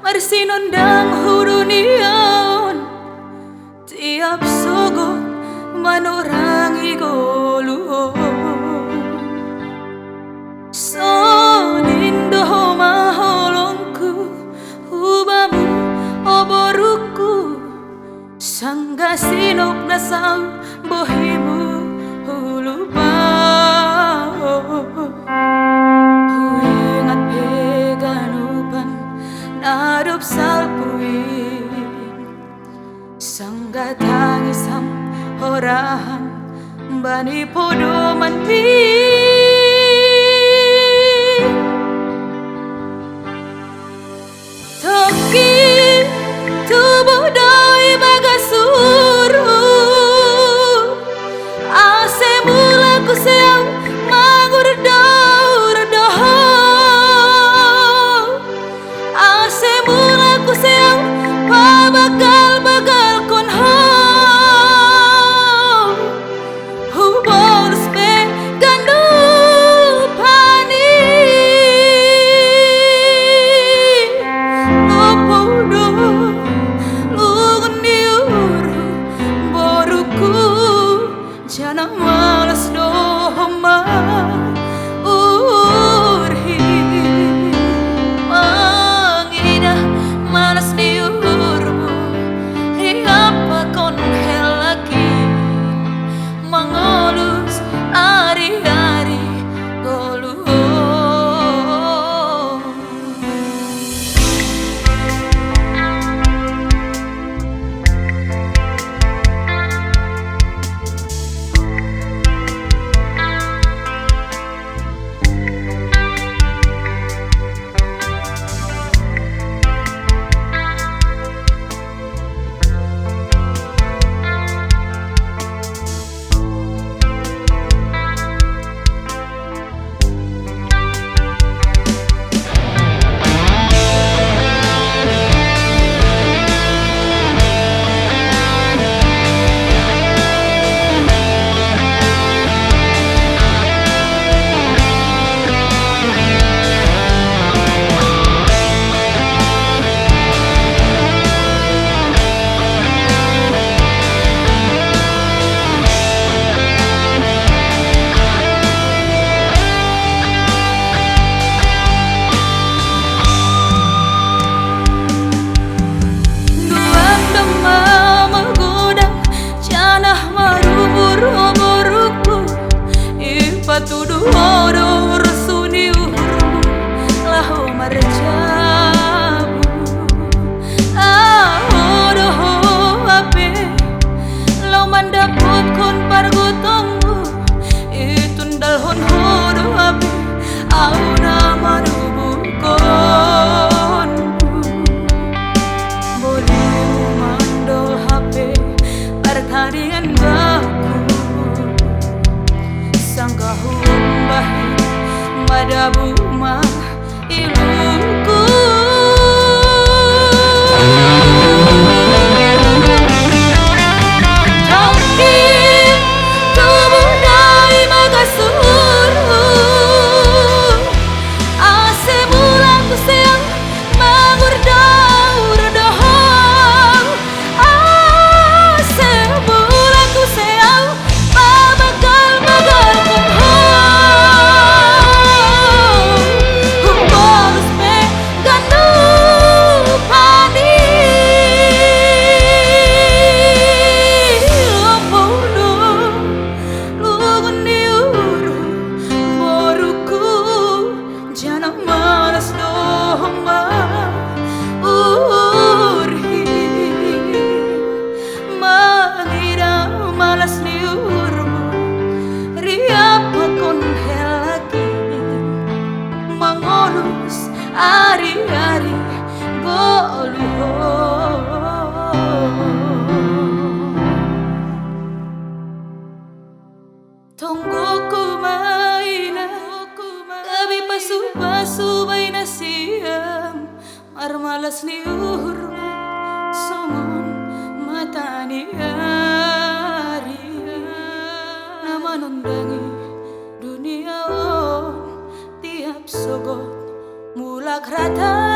Marsinondang hurunian tiap sogot manorangi goluhon sonindo maholongku hubamu oboruku sangga sinok nasau bohimu hulupa huingat peganupan narup salpuin sangga tangisam orahan bani podo mandi toki tubuh doi bagasuru ase mula ku seau mangur daur doho ase mula ku seau pabagal bagal kon ho hubos pe gandu pani ngopodo lugun diuru boruku jana malas dohoma urhi mangina malas diurmu riapa kon helaki mangolus ari-ari goluhon tuduh oro resuni urmu lahu marjabu oro ape lo mandaput kon pargutongmu itundal hon horo ape au nama nubukon bolimu mandol hape pertandingan baku sangka humbahi madabu mah ilmuku toki tubuh dai magasuru ase mula ku seang mangur daur dohong ase mula ku seang pabagal bagal ari-ari goluhon tonggoku maina tapi pasu-pasu baina siam marmalas ni urmu somon matani ari nama nundangi dunia on tiap sogot mulak rata